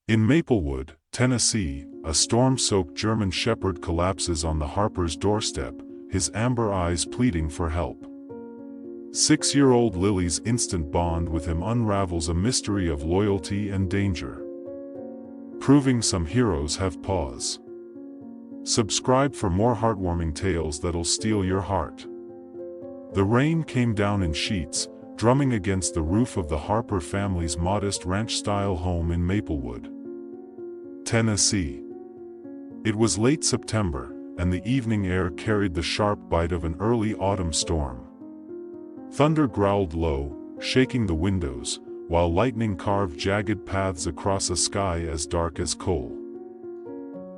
In Maplewood, Tennessee, a storm-soaked German shepherd collapses on the Harpers' doorstep, his amber eyes pleading for help. 6-year-old Lily's instant bond with him unravels a mystery of loyalty and danger, proving some heroes have paws. Subscribe for more heartwarming tales that'll steal your heart. The rain came down in sheets, drumming against the roof of the Harper family's modest ranch-style home in Maplewood, Tennessee. It was late September, and the evening air carried the sharp bite of an early autumn storm. Thunder growled low, shaking the windows, while lightning carved jagged paths across a sky as dark as coal.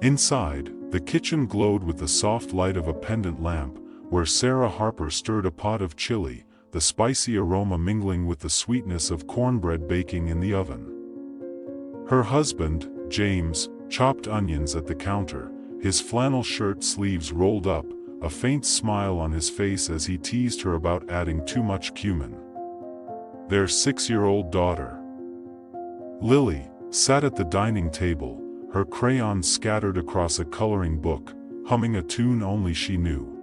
Inside, the kitchen glowed with the soft light of a pendant lamp, where Sarah Harper stirred a pot of chili, the spicy aroma mingling with the sweetness of cornbread baking in the oven. Her husband, James, chopped onions at the counter, his flannel shirt sleeves rolled up, a faint smile on his face as he teased her about adding too much cumin. Their 6-year-old daughter, Lily, sat at the dining table, her crayons scattered across a coloring book, humming a tune only she knew.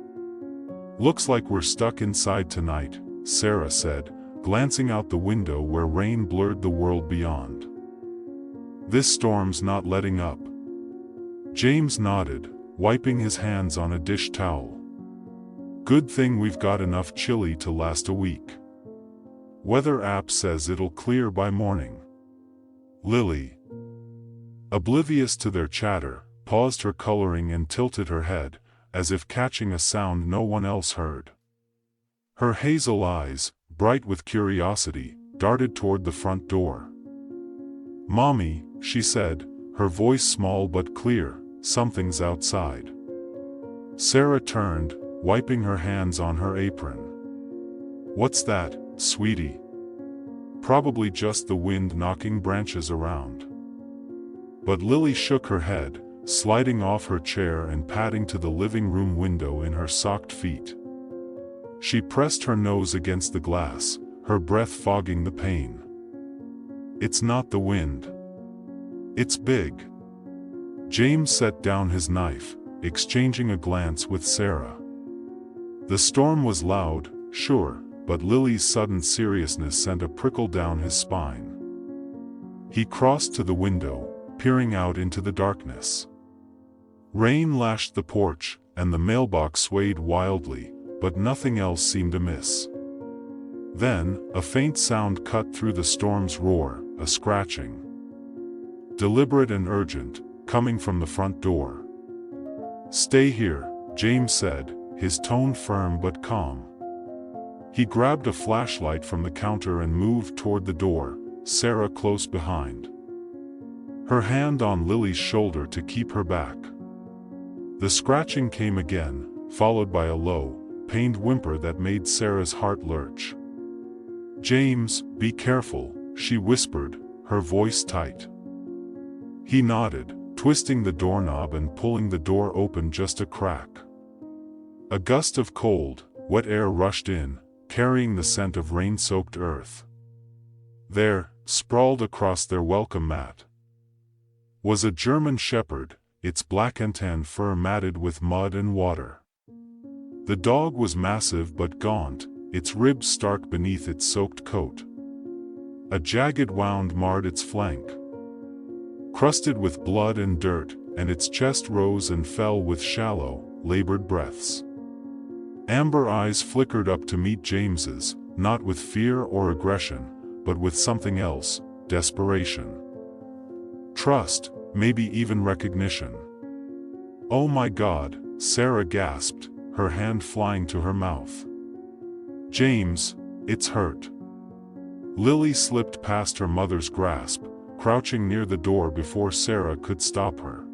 "Looks like we're stuck inside tonight," Sarah said, glancing out the window where rain blurred the world beyond. "This storm's not letting up." James nodded, wiping his hands on a dish towel. "Good thing we've got enough chili to last a week. Weather app says it'll clear by morning." Lily, oblivious to their chatter, paused her coloring and tilted her head, as if catching a sound no one else heard. Her hazel eyes, bright with curiosity, darted toward the front door. "Mommy," she said, her voice small but clear, "something's outside." Sarah turned, wiping her hands on her apron. "What's that, sweetie?" "Probably just the wind knocking branches around." But Lily shook her head, sliding off her chair and padding to the living room window in her socked feet. She pressed her nose against the glass, her breath fogging the pane. "It's not the wind. It's big." James set down his knife, exchanging a glance with Sarah. The storm was loud, sure, but Lily's sudden seriousness sent a prickle down his spine. He crossed to the window, peering out into the darkness. Rain lashed the porch, and the mailbox swayed wildly, but nothing else seemed amiss. Then, a faint sound cut through the storm's roar, a scratching. Deliberate and urgent, coming from the front door. "Stay here," James said, his tone firm but calm. He grabbed a flashlight from the counter and moved toward the door, Sarah close behind, her hand on Lily's shoulder to keep her back. The scratching came again, followed by a low, pained whimper that made Sarah's heart lurch. "James, be careful," she whispered, her voice tight. He nodded, twisting the doorknob and pulling the door open just a crack. A gust of cold, wet air rushed in, carrying the scent of rain-soaked earth. There, sprawled across their welcome mat, was a German shepherd, its black and tan fur matted with mud and water. The dog was massive but gaunt, its ribs stark beneath its soaked coat. A jagged wound marred its flank, crusted with blood and dirt, and its chest rose and fell with shallow, labored breaths. Amber eyes flickered up to meet James's, not with fear or aggression, but with something else, desperation. Trust, maybe even recognition. "Oh my God," Sarah gasped, her hand flying to her mouth. "James, it's hurt." Lily slipped past her mother's grasp, crouching near the door before Sarah could stop her.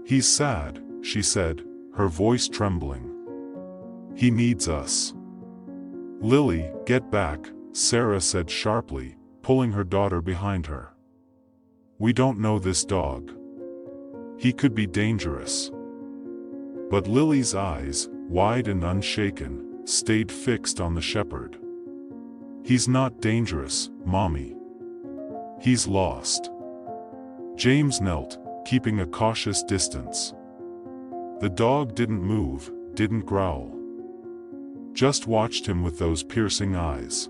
"He's sad," she said, her voice trembling. "He needs us." "Lily, get back," Sarah said sharply, pulling her daughter behind her. "We don't know this dog. He could be dangerous." But Lily's eyes, wide and unshaken, stayed fixed on the shepherd. "He's not dangerous, Mommy. He's lost." James knelt, keeping a cautious distance. The dog didn't move, didn't growl. Just watched him with those piercing eyes.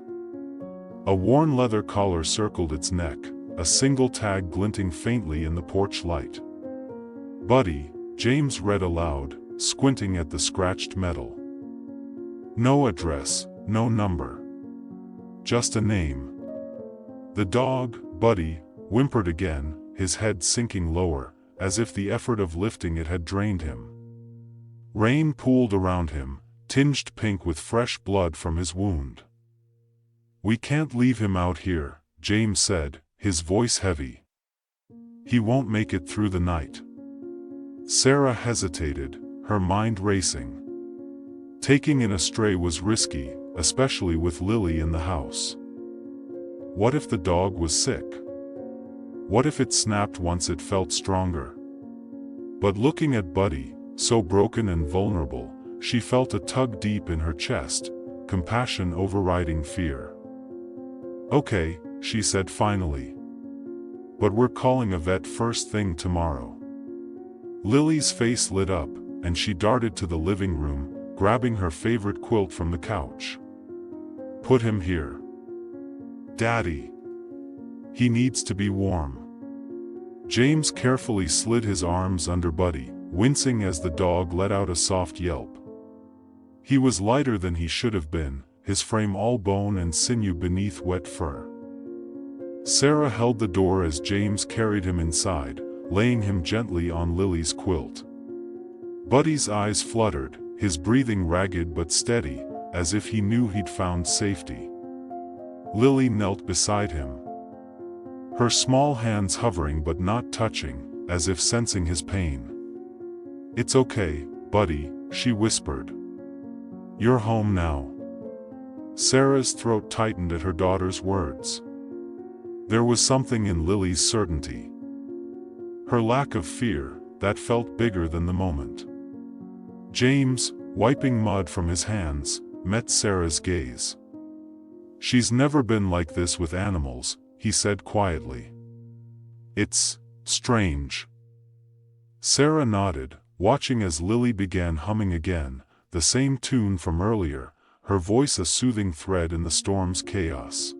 A worn leather collar circled its neck, a single tag glinting faintly in the porch light. "Buddy," James read aloud, squinting at the scratched metal. "No address, no number. Just a name." The dog, Buddy, whimpered again, his head sinking lower, as if the effort of lifting it had drained him. Rain pooled around him, tinged pink with fresh blood from his wound. "We can't leave him out here," James said, his voice heavy. "He won't make it through the night." Sarah hesitated, her mind racing. Taking in a stray was risky, especially with Lily in the house. What if the dog was sick? What if it snapped once it felt stronger? But looking at Buddy, so broken and vulnerable, she felt a tug deep in her chest, compassion overriding fear. "Okay," she said finally. "But we're calling a vet first thing tomorrow." Lily's face lit up, and she darted to the living room, grabbing her favorite quilt from the couch. "Put him here. Daddy. He needs to be warm." James carefully slid his arms under Buddy, wincing as the dog let out a soft yelp. He was lighter than he should have been, his frame all bone and sinew beneath wet fur. Sarah held the door as James carried him inside, laying him gently on Lily's quilt. Buddy's eyes fluttered, his breathing ragged but steady, as if he knew he'd found safety. Lily knelt beside him, her small hands hovering but not touching, as if sensing his pain. "It's okay, Buddy," she whispered. "You're home now." Sarah's throat tightened at her daughter's words. There was something in Lily's certainty. Her lack of fear, that felt bigger than the moment. James, wiping mud from his hands, met Sarah's gaze. "She's never been like this with animals," he said quietly. "It's strange." Sarah nodded, watching as Lily began humming again, the same tune from earlier, her voice a soothing thread in the storm's chaos.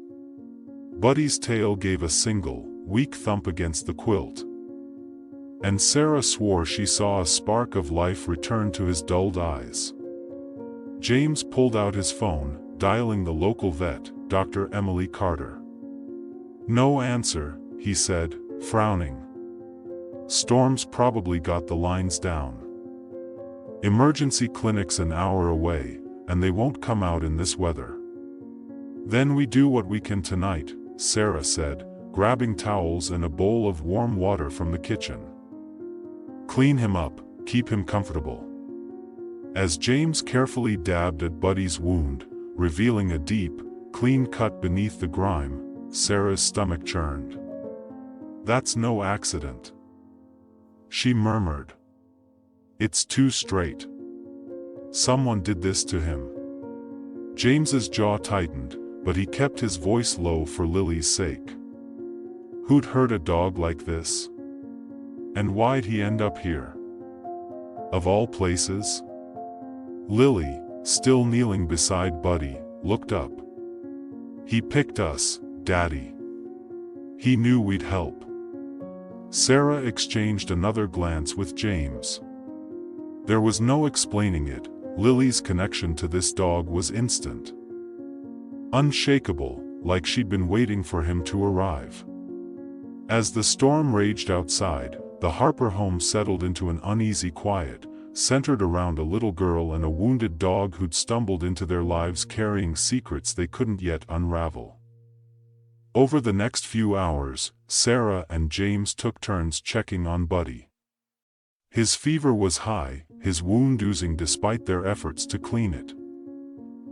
Buddy's tail gave a single, weak thump against the quilt. And Sarah swore she saw a spark of life return to his dulled eyes. James pulled out his phone, dialing the local vet, Dr. Emily Carter. "No answer," he said, frowning. "Storm's probably got the lines down. Emergency clinic's an hour away, and they won't come out in this weather." "Then we do what we can tonight," Sarah said, grabbing towels and a bowl of warm water from the kitchen. "Clean him up, keep him comfortable." As James carefully dabbed at Buddy's wound, revealing a deep, clean cut beneath the grime, Sarah's stomach churned. "That's no accident," she murmured. "It's too straight. Someone did this to him." James's jaw tightened, but he kept his voice low for Lily's sake. Who'd hurt a dog like this? And why'd he end up here? Of all places? Lily, still kneeling beside Buddy, looked up. "He picked us, Daddy. He knew we'd help." Sarah exchanged another glance with James. There was no explaining it, Lily's connection to this dog was instant. Unshakable, like she'd been waiting for him to arrive. As the storm raged outside, the Harper home settled into an uneasy quiet, centered around a little girl and a wounded dog who'd stumbled into their lives carrying secrets they couldn't yet unravel. Over the next few hours, Sarah and James took turns checking on Buddy. His fever was high, his wound oozing despite their efforts to clean it.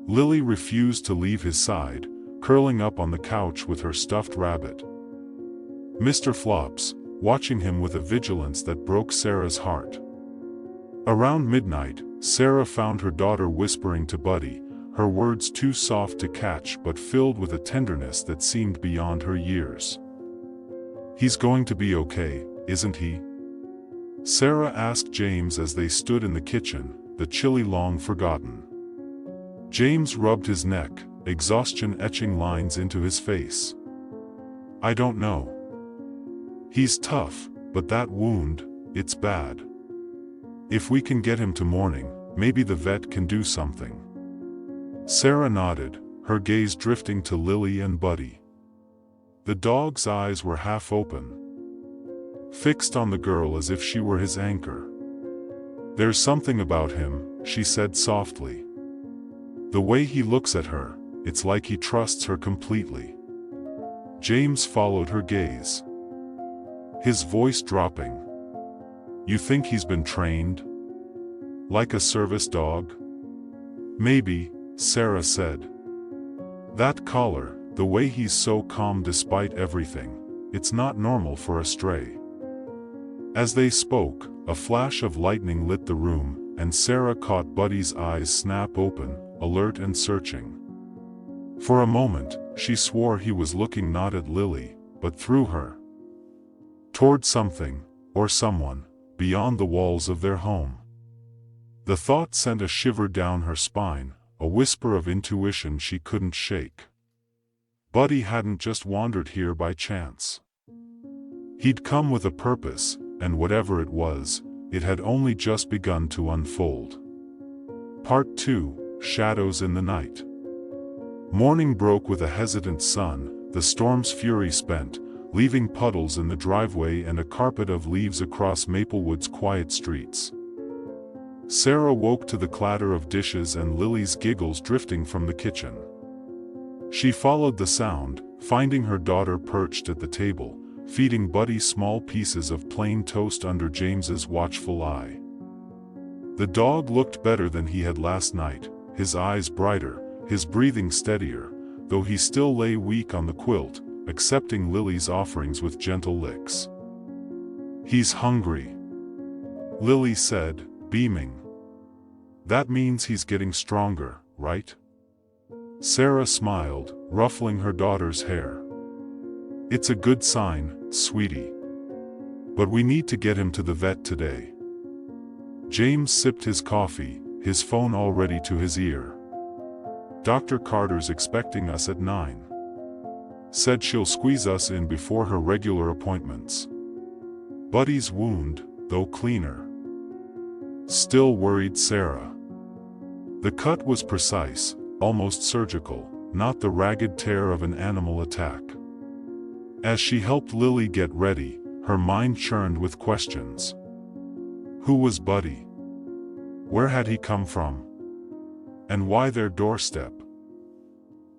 Lily refused to leave his side, curling up on the couch with her stuffed rabbit. Mr. Flops, watching him with a vigilance that broke Sarah's heart. Around midnight, Sarah found her daughter whispering to Buddy, her words too soft to catch but filled with a tenderness that seemed beyond her years. "He's going to be okay, isn't he?" Sarah asked James as they stood in the kitchen, the chili long forgotten. James rubbed his neck, exhaustion etching lines into his face. "I don't know. He's tough, but that wound, it's bad. If we can get him to morning, maybe the vet can do something." Sarah nodded, her gaze drifting to Lily and Buddy. The dog's eyes were half open, fixed on the girl as if she were his anchor. "There's something about him," she said softly. "The way he looks at her, it's like he trusts her completely." James followed her gaze, his voice dropping. "You think he's been trained? Like a service dog?" "Maybe," Sarah said. "That collar, the way he's so calm despite everything, it's not normal for a stray." As they spoke, a flash of lightning lit the room, and Sarah caught Buddy's eyes snap open, alert and searching. For a moment, she swore he was looking not at Lily, but through her, toward something, or someone, beyond the walls of their home. The thought sent a shiver down her spine, a whisper of intuition she couldn't shake. Buddy hadn't just wandered here by chance. He'd come with a purpose, and whatever it was, it had only just begun to unfold. Part 2, Shadows in the Night. Morning broke with a hesitant sun, the storm's fury spent, leaving puddles in the driveway and a carpet of leaves across Maplewood's quiet streets. Sarah woke to the clatter of dishes and Lily's giggles drifting from the kitchen. She followed the sound, finding her daughter perched at the table, feeding Buddy small pieces of plain toast under James's watchful eye. The dog looked better than he had last night, his eyes brighter, his breathing steadier, though he still lay weak on the quilt, accepting Lily's offerings with gentle licks. "He's hungry," Lily said, beaming. "That means he's getting stronger, right?" Sarah smiled, ruffling her daughter's hair. "It's a good sign, sweetie. But we need to get him to the vet today." James sipped his coffee, his phone already to his ear. "Dr. Carter's expecting us at 9. Said she'll squeeze us in before her regular appointments." Buddy's wound, though cleaner, still worried Sarah. The cut was precise, almost surgical, not the ragged tear of an animal attack. As she helped Lily get ready, her mind churned with questions. Who was Buddy? Where had he come from? And why their doorstep?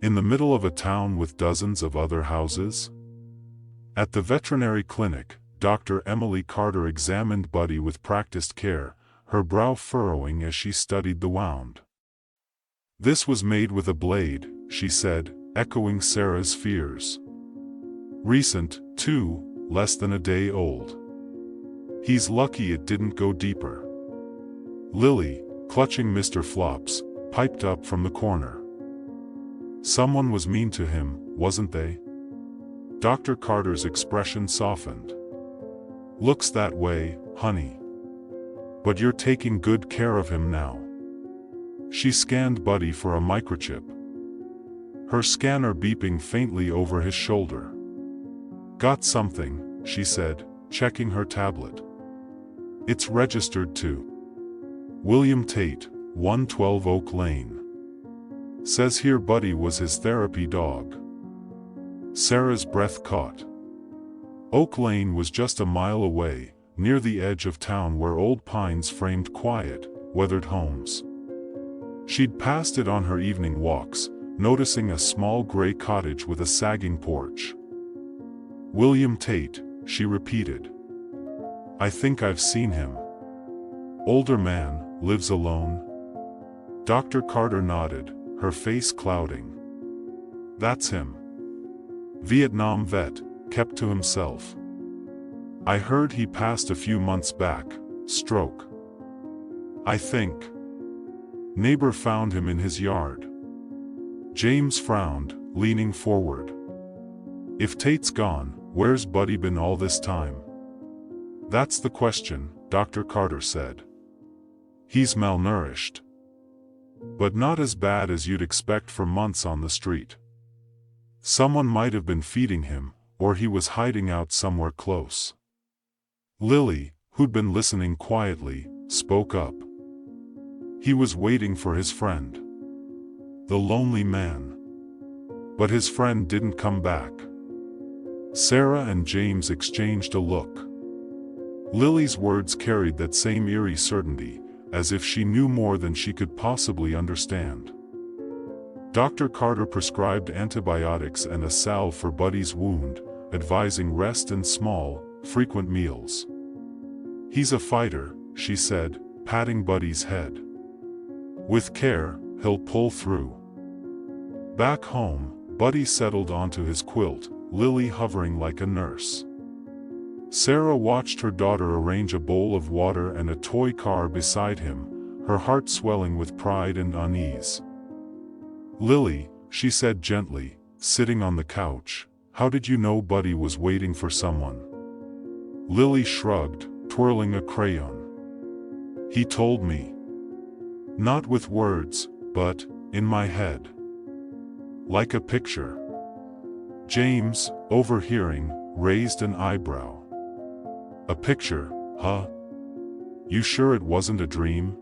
In the middle of a town with dozens of other houses? At the veterinary clinic, Dr. Emily Carter examined Buddy with practiced care, her brow furrowing as she studied the wound. "This was made with a blade," she said, echoing Sarah's fears. "Recent, too, less than a day old. He's lucky it didn't go deeper." Lily, clutching Mr. Flops, piped up from the corner. "Someone was mean to him, wasn't they?" Dr. Carter's expression softened. "Looks that way, honey. But you're taking good care of him now." She scanned Buddy for a microchip, her scanner beeping faintly over his shoulder. "Got something," she said, checking her tablet. "It's registered to William Tate, 112 Oak Lane. Says here Buddy was his therapy dog." Sarah's breath caught. Oak Lane was just a mile away, near the edge of town where old pines framed quiet, weathered homes. She'd passed it on her evening walks, noticing a small gray cottage with a sagging porch. "William Tate," she repeated. "I think I've seen him. Older man, lives alone?" Dr. Carter nodded, her face clouding. "That's him. Vietnam vet, kept to himself. I heard he passed a few months back, stroke. I think. Neighbor found him in his yard." James frowned, leaning forward. "If Tate's gone, where's Buddy been all this time?" That's the question, Dr. Carter said. He's malnourished. But not as bad as you'd expect for months on the street. Someone might have been feeding him, or he was hiding out somewhere close. Lily, who'd been listening quietly, spoke up. He was waiting for his friend. The lonely man. But his friend didn't come back. Sarah and James exchanged a look. Lily's words carried that same eerie certainty, as if she knew more than she could possibly understand. Dr. Carter prescribed antibiotics and a salve for Buddy's wound, advising rest and small, frequent meals. He's a fighter, she said, patting Buddy's head. With care, he'll pull through. Back home, Buddy settled onto his quilt, Lily hovering like a nurse. Sarah watched her daughter arrange a bowl of water and a toy car beside him, her heart swelling with pride and unease. Lily, she said gently, sitting on the couch, how did you know Buddy was waiting for someone? Lily shrugged, twirling a crayon. He told me. Not with words, but, in my head. Like a picture. James, overhearing, raised an eyebrow. A picture, huh? You sure it wasn't a dream?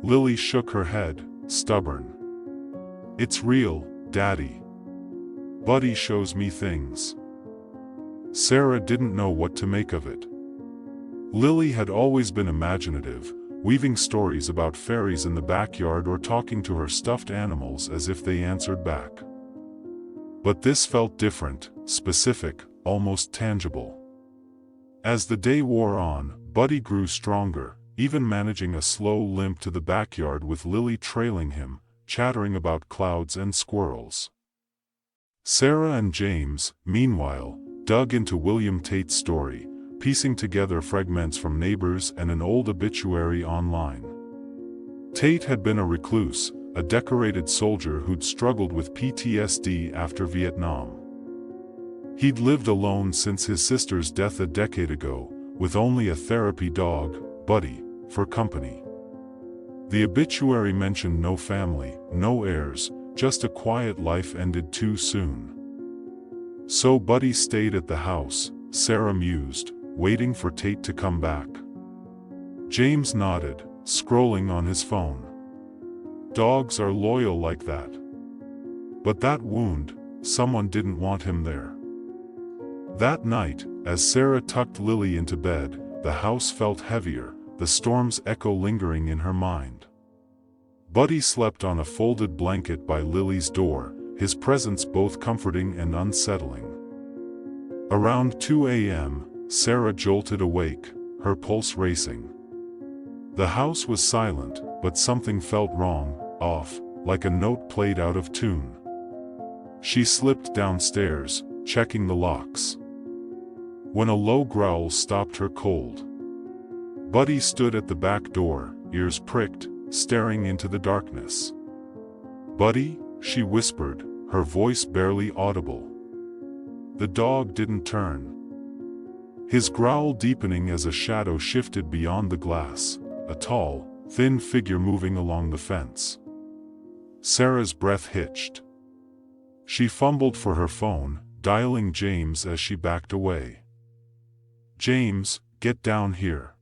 Lily shook her head, stubborn. It's real, Daddy. Buddy shows me things. Sarah didn't know what to make of it. Lily had always been imaginative, weaving stories about fairies in the backyard or talking to her stuffed animals as if they answered back. But this felt different, specific, almost tangible. As the day wore on, Buddy grew stronger, even managing a slow limp to the backyard with Lily trailing him, chattering about clouds and squirrels. Sarah and James, meanwhile, dug into William Tate's story, piecing together fragments from neighbors and an old obituary online. Tate had been a recluse, a decorated soldier who'd struggled with PTSD after Vietnam. He'd lived alone since his sister's death a decade ago, with only a therapy dog, Buddy, for company. The obituary mentioned no family, no heirs, just a quiet life ended too soon. So Buddy stayed at the house, Sarah mused, waiting for Tate to come back. James nodded, scrolling on his phone. Dogs are loyal like that. But that wound, someone didn't want him there. That night, as Sarah tucked Lily into bed, the house felt heavier, the storm's echo lingering in her mind. Buddy slept on a folded blanket by Lily's door, his presence both comforting and unsettling. Around 2 a.m., Sarah jolted awake, her pulse racing. The house was silent, but something felt wrong, off, like a note played out of tune. She slipped downstairs, checking the locks. When a low growl stopped her cold. Buddy stood at the back door, ears pricked, staring into the darkness. Buddy, she whispered, her voice barely audible. The dog didn't turn. His growl deepening as a shadow shifted beyond the glass, a tall, thin figure moving along the fence. Sarah's breath hitched. She fumbled for her phone, dialing James as she backed away. James, get down here.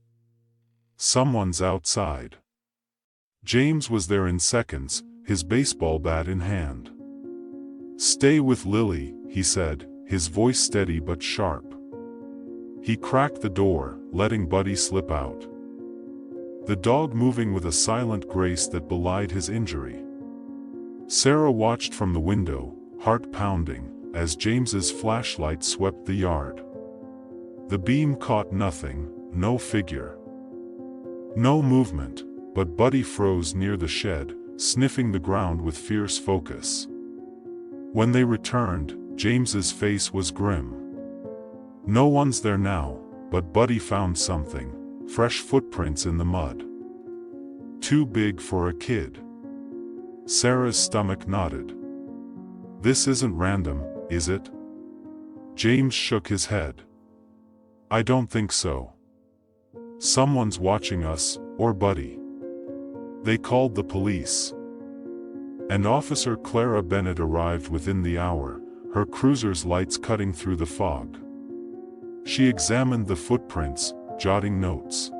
Someone's outside. James was there in seconds, his baseball bat in hand. Stay with Lily, he said, his voice steady but sharp. He cracked the door, letting Buddy slip out. The dog moving with a silent grace that belied his injury. Sarah watched from the window, heart pounding, as James's flashlight swept the yard. The beam caught nothing, no figure. No movement, but Buddy froze near the shed, sniffing the ground with fierce focus. When they returned, James's face was grim. No one's there now, but Buddy found something, fresh footprints in the mud. Too big for a kid. Sarah's stomach nodded. This isn't random, is it? James shook his head. I don't think so. Someone's watching us, or Buddy. They called the police. And Officer Clara Bennett arrived within the hour, her cruiser's lights cutting through the fog. She examined the footprints, jotting notes.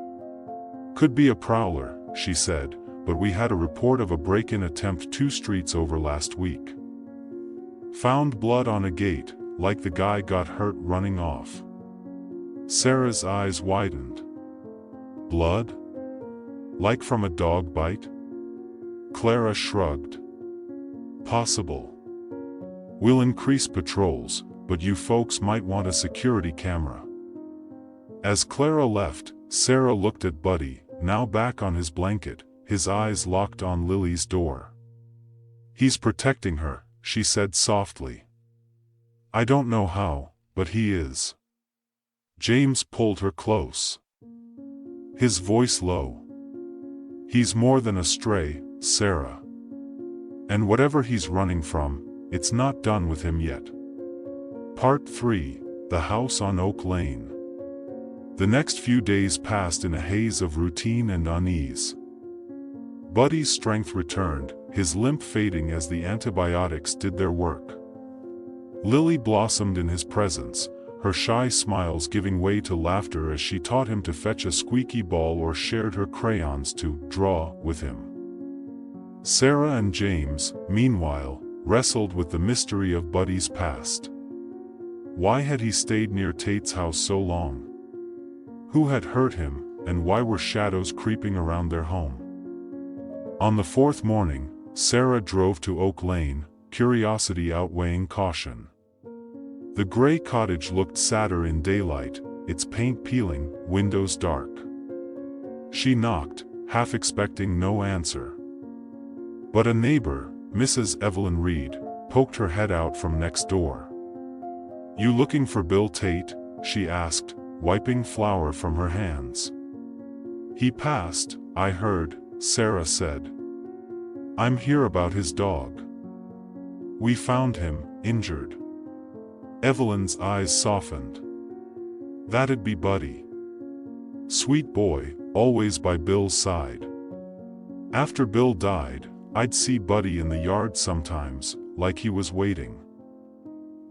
"Could be a prowler," she said, "but we had a report of a break-in attempt 2 streets over last week. Found blood on a gate, like the guy got hurt running off." Sarah's eyes widened. "Blood? Like from a dog bite?" Clara shrugged. "Possible. We'll increase patrols, but you folks might want a security camera." As Clara left, Sarah looked at Buddy, now back on his blanket, his eyes locked on Lily's door. "He's protecting her," she said softly. "I don't know how, but he is." James pulled her close. His voice low. "He's more than a stray, Sarah. And whatever he's running from, it's not done with him yet." Part 3: The House on Oak Lane. The next few days passed in a haze of routine and unease. Buddy's strength returned, his limp fading as the antibiotics did their work. Lily blossomed in his presence, her shy smiles giving way to laughter as she taught him to fetch a squeaky ball or shared her crayons to draw with him. Sarah and James, meanwhile, wrestled with the mystery of Buddy's past. Why had he stayed near Tate's house so long? Who had hurt him, and why were shadows creeping around their home? On the 4th morning, Sarah drove to Oak Lane, curiosity outweighing caution. The gray cottage looked sadder in daylight, its paint peeling, windows dark. She knocked, half expecting no answer. But a neighbor, Mrs. Evelyn Reed, poked her head out from next door. "You looking for Bill Tate?" she asked, wiping flour from her hands. "He passed, I heard," Sarah said. "I'm here about his dog. We found him, injured." Evelyn's eyes softened. "That'd be Buddy. Sweet boy, always by Bill's side. After Bill died, I'd see Buddy in the yard sometimes, like he was waiting.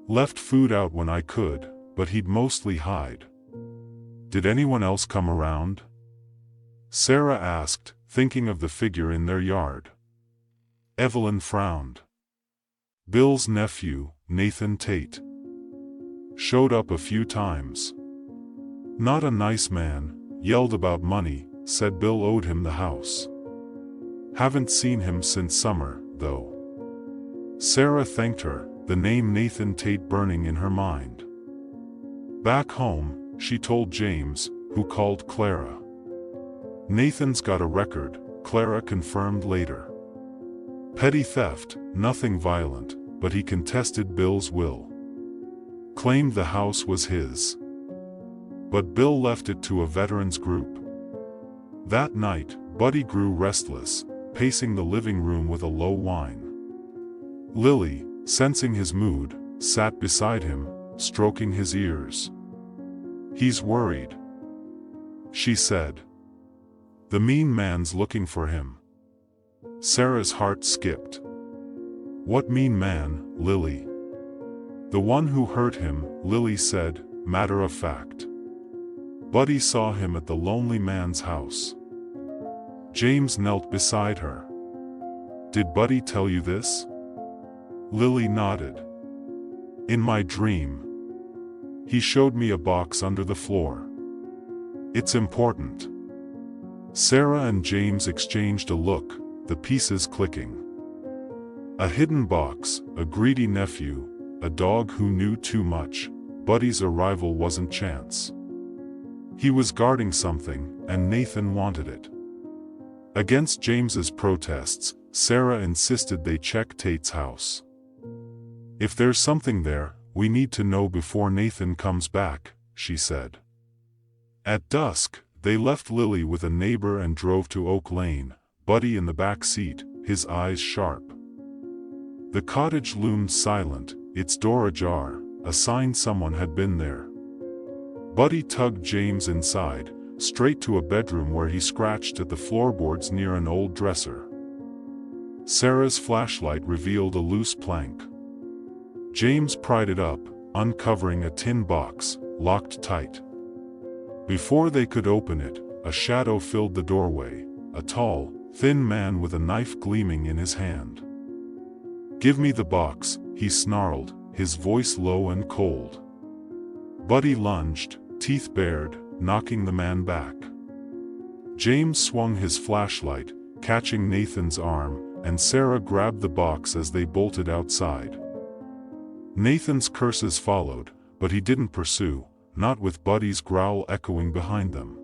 Left food out when I could, but he'd mostly hide." "Did anyone else come around?" Sarah asked, thinking of the figure in their yard. Evelyn frowned. "Bill's nephew, Nathan Tate. Showed up a few times. Not a nice man, yelled about money, said Bill owed him the house. Haven't seen him since summer, though." Sarah thanked her, the name Nathan Tate burning in her mind. Back home, she told James, who called Clara. "Nathan's got a record," Clara confirmed later. "Petty theft, nothing violent, but he contested Bill's will. Claimed the house was his. But Bill left it to a veterans group." That night, Buddy grew restless, pacing the living room with a low whine. Lily, sensing his mood, sat beside him, stroking his ears. "He's worried," she said. "The mean man's looking for him." Sarah's heart skipped. "What mean man, Lily?" "The one who hurt him," Lily said, matter of fact. "Buddy saw him at the lonely man's house." James knelt beside her. "Did Buddy tell you this?" Lily nodded. "In my dream. He showed me a box under the floor. It's important." Sarah and James exchanged a look, the pieces clicking. A hidden box, a greedy nephew, a dog who knew too much. Buddy's arrival wasn't chance. He was guarding something, and Nathan wanted it. Against James's protests, Sarah insisted they check Tate's house. "If there's something there, we need to know before Nathan comes back," she said. At dusk, they left Lily with a neighbor and drove to Oak Lane, Buddy in the back seat, his eyes sharp. The cottage loomed silent, its door ajar, a sign someone had been there. Buddy tugged James inside, straight to a bedroom where he scratched at the floorboards near an old dresser. Sarah's flashlight revealed a loose plank. James pried it up, uncovering a tin box, locked tight. Before they could open it, a shadow filled the doorway, a tall, thin man with a knife gleaming in his hand. "Give me the box," he snarled, his voice low and cold. Buddy lunged, teeth bared, knocking the man back. James swung his flashlight, catching Nathan's arm, and Sarah grabbed the box as they bolted outside. Nathan's curses followed, but he didn't pursue, not with Buddy's growl echoing behind them.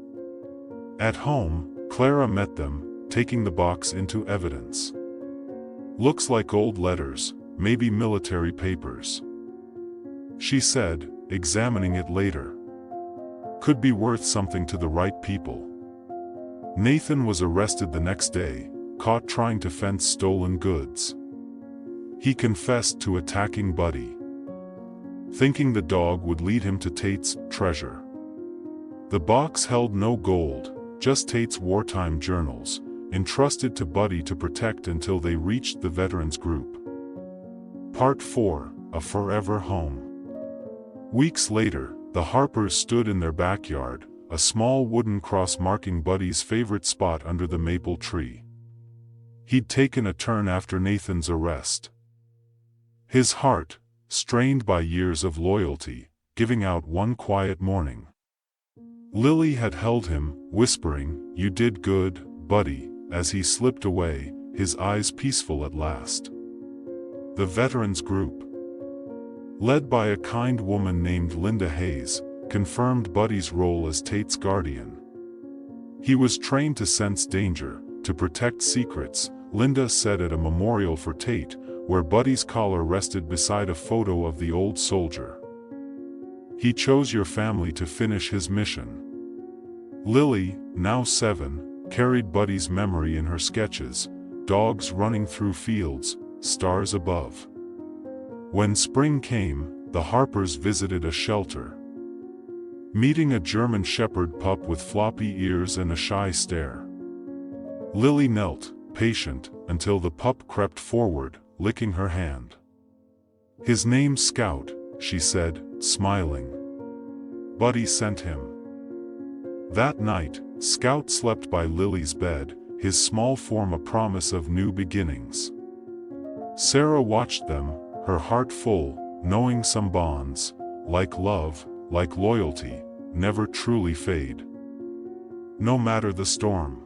At home, Clara met them, taking the box into evidence. "Looks like old letters, maybe military papers," she said, examining it later. "Could be worth something to the right people." Nathan was arrested the next day, caught trying to fence stolen goods. He confessed to attacking Buddy, thinking the dog would lead him to Tate's treasure. The box held no gold, just Tate's wartime journals, entrusted to Buddy to protect until they reached the veterans group. Part 4: A Forever Home. Weeks later, the Harpers stood in their backyard, a small wooden cross marking Buddy's favorite spot under the maple tree. He'd taken a turn after Nathan's arrest. His heart, strained by years of loyalty, giving out one quiet morning. Lily had held him, whispering, "You did good, Buddy," as he slipped away, his eyes peaceful at last. The veterans group, led by a kind woman named Linda Hayes, confirmed Buddy's role as Tate's guardian. He was trained to sense danger, to protect secrets, Linda said at a memorial for Tate, where Buddy's collar rested beside a photo of the old soldier. "He chose your family to finish his mission." Lily, now 7, carried Buddy's memory in her sketches, dogs running through fields, stars above. When spring came, the Harpers visited a shelter, meeting a German shepherd pup with floppy ears and a shy stare. Lily knelt, patient, until the pup crept forward, licking her hand. "His name's Scout," she said, smiling. "Buddy sent him." That night, Scout slept by Lily's bed, his small form a promise of new beginnings. Sarah watched them, her heart full, knowing some bonds, like love, like loyalty, never truly fade, no matter the storm.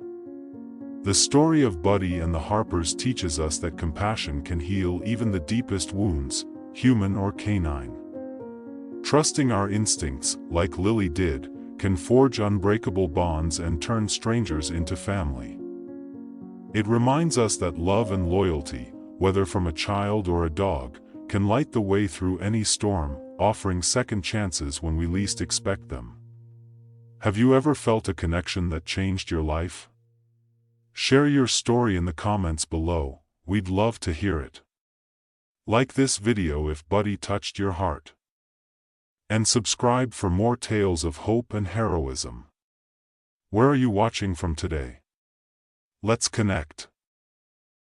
The story of Buddy and the Harpers teaches us that compassion can heal even the deepest wounds, human or canine. Trusting our instincts, like Lily did, can forge unbreakable bonds and turn strangers into family. It reminds us that love and loyalty, whether from a child or a dog, can light the way through any storm, offering second chances when we least expect them. Have you ever felt a connection that changed your life? Share your story in the comments below, we'd love to hear it. Like this video if Buddy touched your heart. And subscribe for more tales of hope and heroism. Where are you watching from today? Let's connect.